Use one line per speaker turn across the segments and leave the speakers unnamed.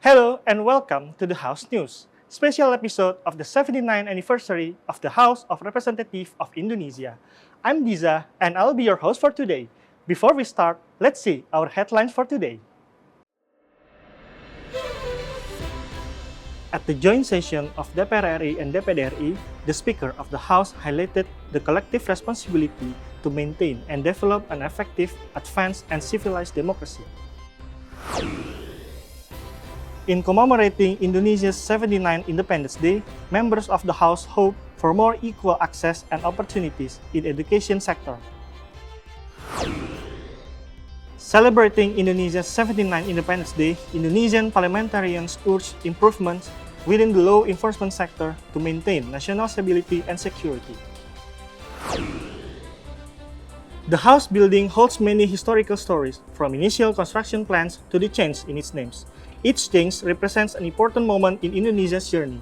Hello and welcome to the House News, special episode of the 79th anniversary of the House of Representatives of Indonesia. I'm Diza and I'll be your host for today. Before we start, let's see our headlines for today. At the joint session of DPR RI and DPD RI, the Speaker of the House highlighted the collective responsibility to maintain and develop an effective, advanced, and civilized democracy. In commemorating Indonesia's 79th Independence Day, members of the House hope for more equal access and opportunities in the education sector. Celebrating Indonesia's 79th Independence Day, Indonesian parliamentarians urged improvements within the law enforcement sector to maintain national stability and security. The House building holds many historical stories, from initial construction plans to the change in its names. Each change represents an important moment in Indonesia's journey.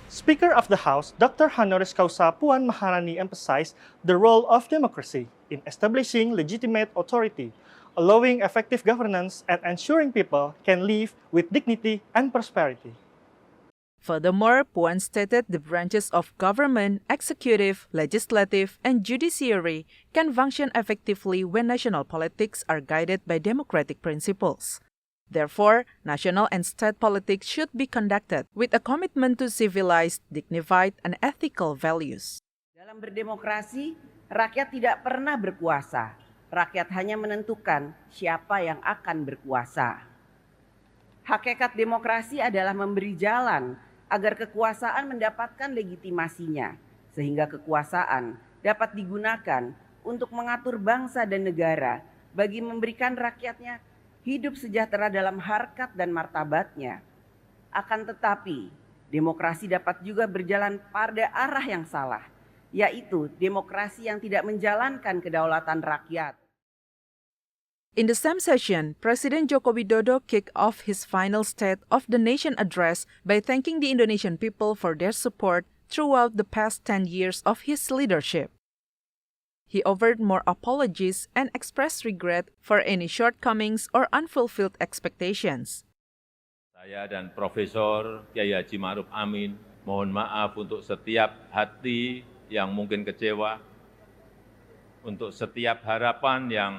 Speaker of the House, Dr. Honoris Causa Puan Maharani emphasized the role of democracy in establishing legitimate authority, allowing effective governance and ensuring people can live with dignity and prosperity.
Furthermore, Puan stated the branches of government, executive, legislative, and judiciary can function effectively when national politics are guided by democratic principles. Therefore, national and state politics should be conducted with a commitment to civilized, dignified, and ethical values.
Dalam berdemokrasi, rakyat tidak pernah berkuasa. Rakyat hanya menentukan siapa yang akan berkuasa. Hakikat demokrasi adalah memberi jalan agar kekuasaan mendapatkan legitimasinya, sehingga kekuasaan dapat digunakan untuk mengatur bangsa dan negara bagi memberikan rakyatnya hidup sejahtera dalam harkat dan martabatnya. Akan tetapi, demokrasi dapat juga berjalan pada arah yang salah, yaitu demokrasi yang tidak menjalankan kedaulatan rakyat.
In the same session, President Joko Widodo kicked off his final State of the Nation address by thanking the Indonesian people for their support throughout the past 10 years of his leadership. He offered more apologies and expressed regret for any shortcomings or unfulfilled expectations.
Saya dan Profesor Kiai Haji Ma'ruf Amin mohon maaf untuk setiap hati yang mungkin kecewa, untuk setiap harapan yang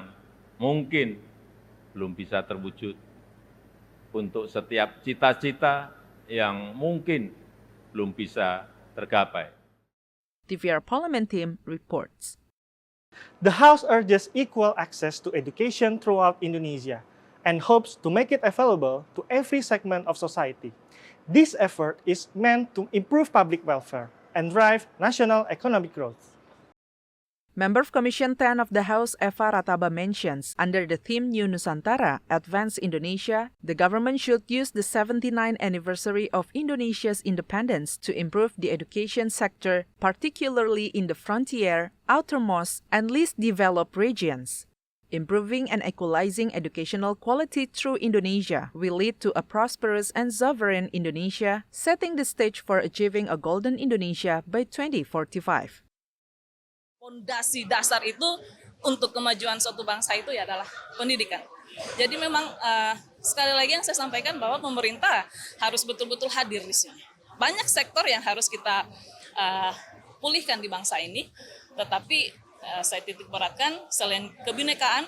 mungkin belum bisa terwujud, untuk setiap cita-cita yang mungkin belum bisa tergapai.
TVR Parliament Team reports.
The House urges equal access to education throughout Indonesia and hopes to make it available to every segment of society. This effort is meant to improve public welfare and drive national economic growth.
Member of Commission 10 of the House, Eva Rataba, mentions, under the theme New Nusantara, Advance Indonesia, the government should use the 79th anniversary of Indonesia's independence to improve the education sector, particularly in the frontier, outermost, and least developed regions. Improving and equalizing educational quality through Indonesia will lead to a prosperous and sovereign Indonesia, setting the stage for achieving a golden Indonesia by 2045.
Fondasi dasar itu untuk kemajuan suatu bangsa itu ya adalah pendidikan. Jadi memang sekali lagi yang saya sampaikan bahwa pemerintah harus betul-betul hadir di sini. Banyak sektor yang harus kita pulihkan di bangsa ini, tetapi saya titik beratkan selain kebinekaan,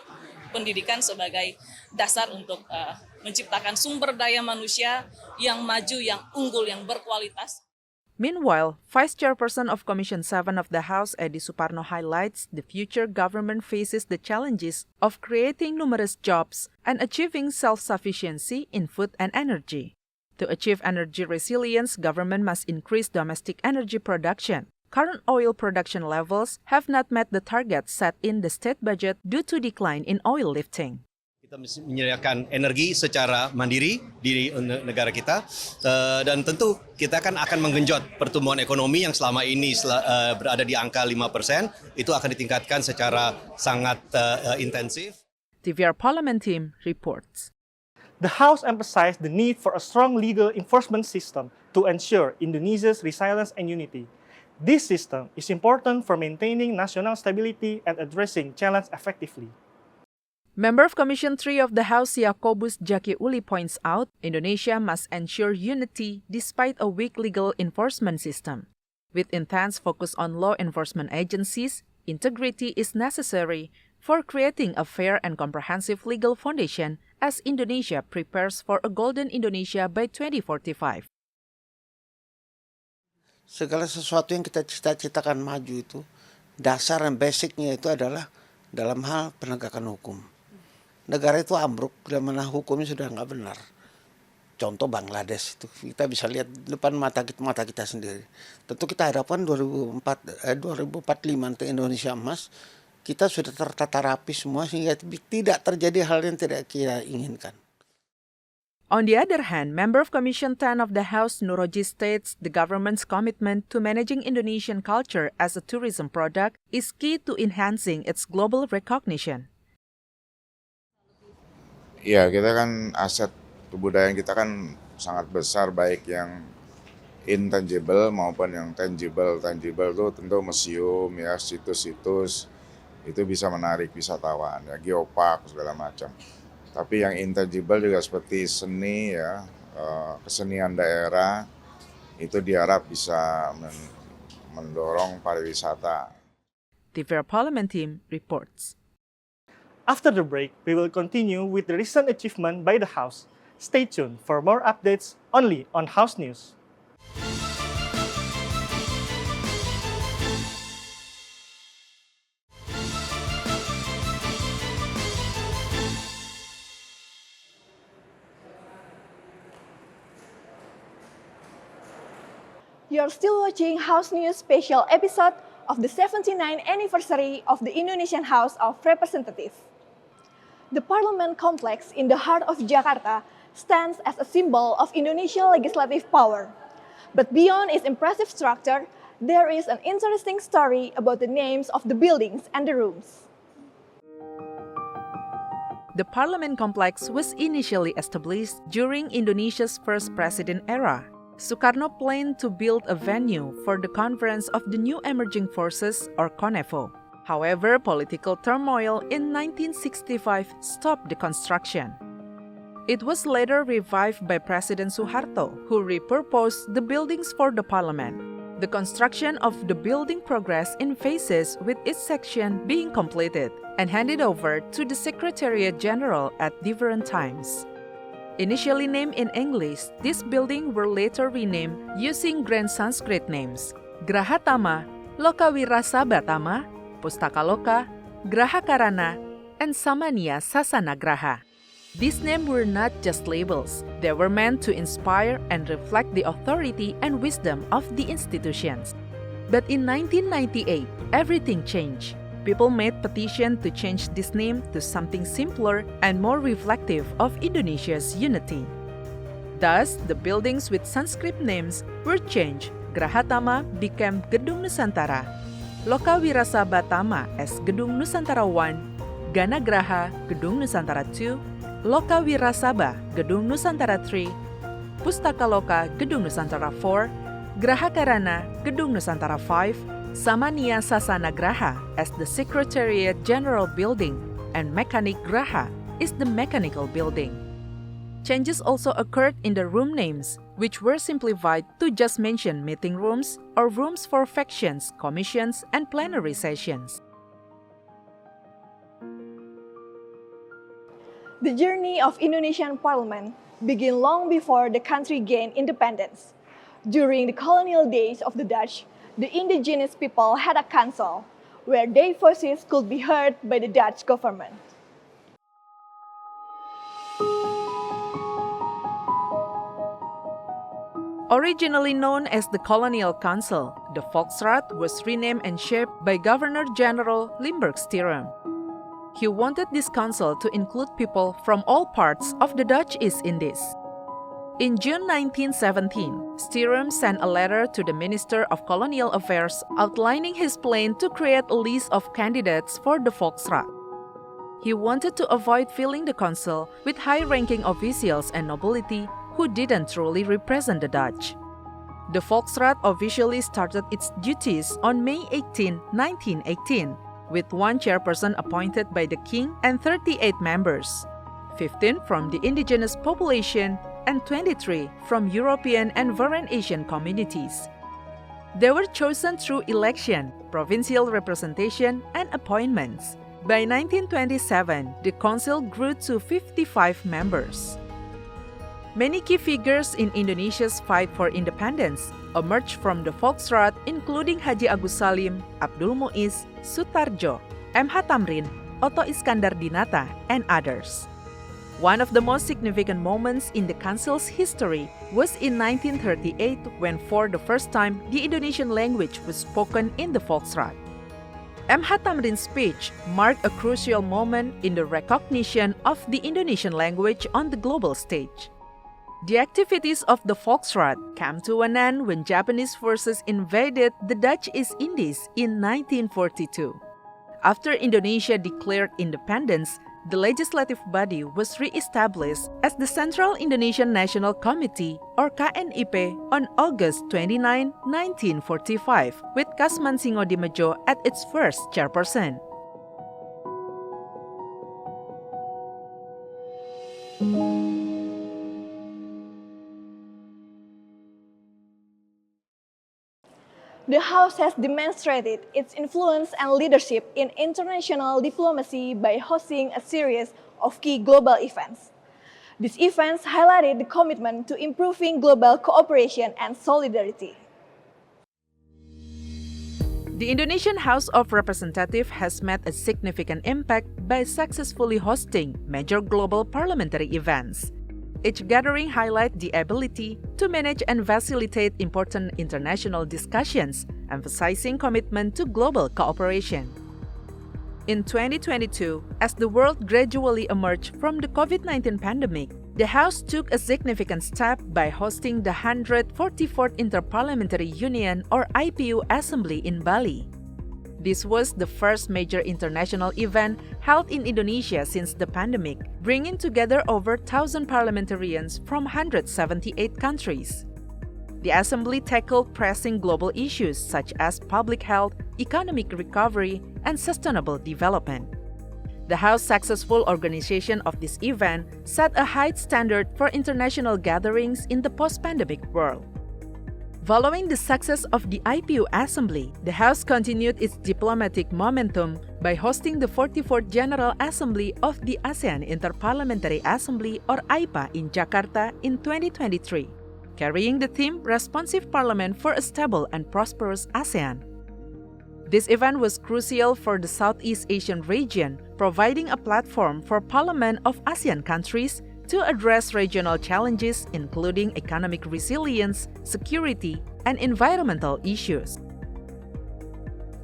pendidikan sebagai dasar untuk menciptakan sumber daya manusia yang maju, yang unggul, yang berkualitas.
Meanwhile, Vice Chairperson of Commission 7 of the House, Edi Suparno, highlights the future government faces the challenges of creating numerous jobs and achieving self-sufficiency in food and energy. To achieve energy resilience, government must increase domestic energy production. Current oil production levels have not met the target set in the state budget due to decline in oil lifting.
Kita menyediakan energi secara mandiri di negara kita, dan tentu kita akan menggenjot pertumbuhan ekonomi yang selama ini berada di angka 5%, itu akan ditingkatkan secara sangat intensif.
TVR Parliament Team reports.
The House emphasized the need for a strong legal enforcement system to ensure Indonesia's resilience and unity. This system is important for maintaining national stability and addressing challenges effectively.
Member of Commission 3 of the House Yaakobus Jaki Uli points out, Indonesia must ensure unity despite a weak legal enforcement system. With intense focus on law enforcement agencies, integrity is necessary for creating a fair and comprehensive legal foundation as Indonesia prepares for a golden Indonesia by 2045.
Segala sesuatu yang kita cita-citakan maju itu, dasar dan basicnya itu adalah dalam hal penegakan hukum. Negara itu ambruk di mana hukumnya sudah nggak benar. Contoh Bangladesh itu kita bisa lihat depan mata kita sendiri. Tentu kita harapkan 2045 untuk Indonesia emas, kita sudah tertata rapi semua sehingga tidak terjadi hal yang tidak kita inginkan.
On the other hand, Member of Commission 10 of the House Nuroji states the government's commitment to managing Indonesian culture as a tourism product is key to enhancing its global recognition.
Ya, kita kan aset kebudayaan kita kan sangat besar, baik yang intangible maupun yang tangible. Tangible itu tentu museum, ya, situs-situs, itu bisa menarik wisatawan, ya, geopark segala macam. Tapi yang intangible juga seperti seni, ya, kesenian daerah, itu diharap bisa mendorong pariwisata.
TVR Parliament Team reports.
After the break, we will continue with the recent achievement by the House. Stay tuned for more updates only on House News.
You're still watching House News special episode of the 79th anniversary of the Indonesian House of Representatives. The Parliament complex in the heart of Jakarta stands as a symbol of Indonesian legislative power. But beyond its impressive structure, there is an interesting story about the names of the buildings and the rooms.
The Parliament complex was initially established during Indonesia's first president era. Sukarno planned to build a venue for the Conference of the New Emerging Forces, or CONEFO. However, political turmoil in 1965 stopped the construction. It was later revived by President Suharto, who repurposed the buildings for the parliament. The construction of the building progressed in phases, with each section being completed and handed over to the Secretariat General at different times. Initially named in English, these buildings were later renamed using Grand Sanskrit names: Grahatama, Lokawirasabatama, Pustakaloka, Grahakarana, and Samania Sasanagraha. These names were not just labels. They were meant to inspire and reflect the authority and wisdom of the institutions. But in 1998, everything changed. People made petition to change this name to something simpler and more reflective of Indonesia's unity. Thus, the buildings with Sanskrit names were changed. Grahatama became Gedung Nusantara, Lokawirasabatama as Gedung Nusantara I, Ganagraha Gedung Nusantara II, Lokawirasaba Gedung Nusantara III, Pustakaloka Gedung Nusantara IV, Grahakarana Gedung Nusantara V, Samania Sasanagraha as the Secretariat General Building, and Mekanik Graha is the Mechanical Building. Changes also occurred in the room names, which were simplified to just mention meeting rooms or rooms for factions, commissions, and plenary sessions.
The journey of Indonesian Parliament began long before the country gained independence. During the colonial days of the Dutch, the indigenous people had a council where their voices could be heard by the Dutch government.
Originally known as the Colonial Council, the Volksraad was renamed and shaped by Governor-General Limburg-Stirum. He wanted this council to include people from all parts of the Dutch East Indies. In June 1917, Stirum sent a letter to the Minister of Colonial Affairs outlining his plan to create a list of candidates for the Volksraad. He wanted to avoid filling the council with high-ranking officials and nobility who didn't truly represent the Dutch. The Volksraad officially started its duties on May 18, 1918, with 1 chairperson appointed by the king and 38 members, 15 from the indigenous population and 23 from European and foreign Asian communities. They were chosen through election, provincial representation, and appointments. By 1927, the council grew to 55 members. Many key figures in Indonesia's fight for independence emerged from the Volksraad, including Haji Agus Salim, Abdul Muiz, Sutarjo, M.H. Tamrin, Otto Iskandar Dinata, and others. One of the most significant moments in the council's history was in 1938 when for the first time the Indonesian language was spoken in the Volksraad. M.H. Tamrin's speech marked a crucial moment in the recognition of the Indonesian language on the global stage. The activities of the Volksraad came to an end when Japanese forces invaded the Dutch East Indies in 1942. After Indonesia declared independence, the legislative body was re-established as the Central Indonesian National Committee, or KNIP, on August 29, 1945, with Kasman Singodimedjo as its first chairperson.
The House has demonstrated its influence and leadership in international diplomacy by hosting a series of key global events. These events highlighted the commitment to improving global cooperation and solidarity.
The Indonesian House of Representatives has made a significant impact by successfully hosting major global parliamentary events. Each gathering highlights the ability to manage and facilitate important international discussions, emphasizing commitment to global cooperation. In 2022, as the world gradually emerged from the COVID-19 pandemic, the House took a significant step by hosting the 144th Interparliamentary Union or IPU Assembly in Bali. This was the first major international event held in Indonesia since the pandemic, bringing together over 1,000 parliamentarians from 178 countries. The assembly tackled pressing global issues such as public health, economic recovery, and sustainable development. The House's successful organization of this event set a high standard for international gatherings in the post-pandemic world. Following the success of the IPU Assembly, the House continued its diplomatic momentum by hosting the 44th General Assembly of the ASEAN Interparliamentary Assembly or AIPA in Jakarta in 2023, carrying the theme Responsive Parliament for a Stable and Prosperous ASEAN. This event was crucial for the Southeast Asian region, providing a platform for Parliament of ASEAN countries to address regional challenges including economic resilience, security, and environmental issues.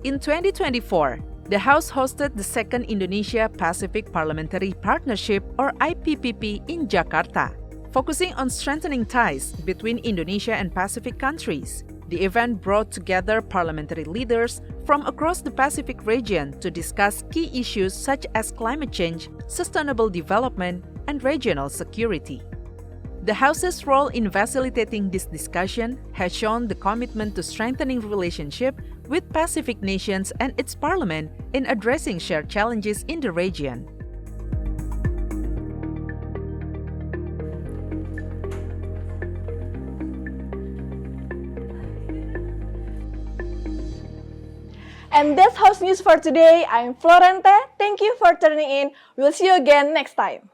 In 2024, the House hosted the second Indonesia-Pacific Parliamentary Partnership or IPPP in Jakarta, focusing on strengthening ties between Indonesia and Pacific countries. The event brought together parliamentary leaders from across the Pacific region to discuss key issues such as climate change, sustainable development, and regional security. The House's role in facilitating this discussion has shown the commitment to strengthening relationship with Pacific nations and its parliament in addressing shared challenges in the region.
And that's House News for today. I'm Florente. Thank you for tuning in. We'll see you again next time.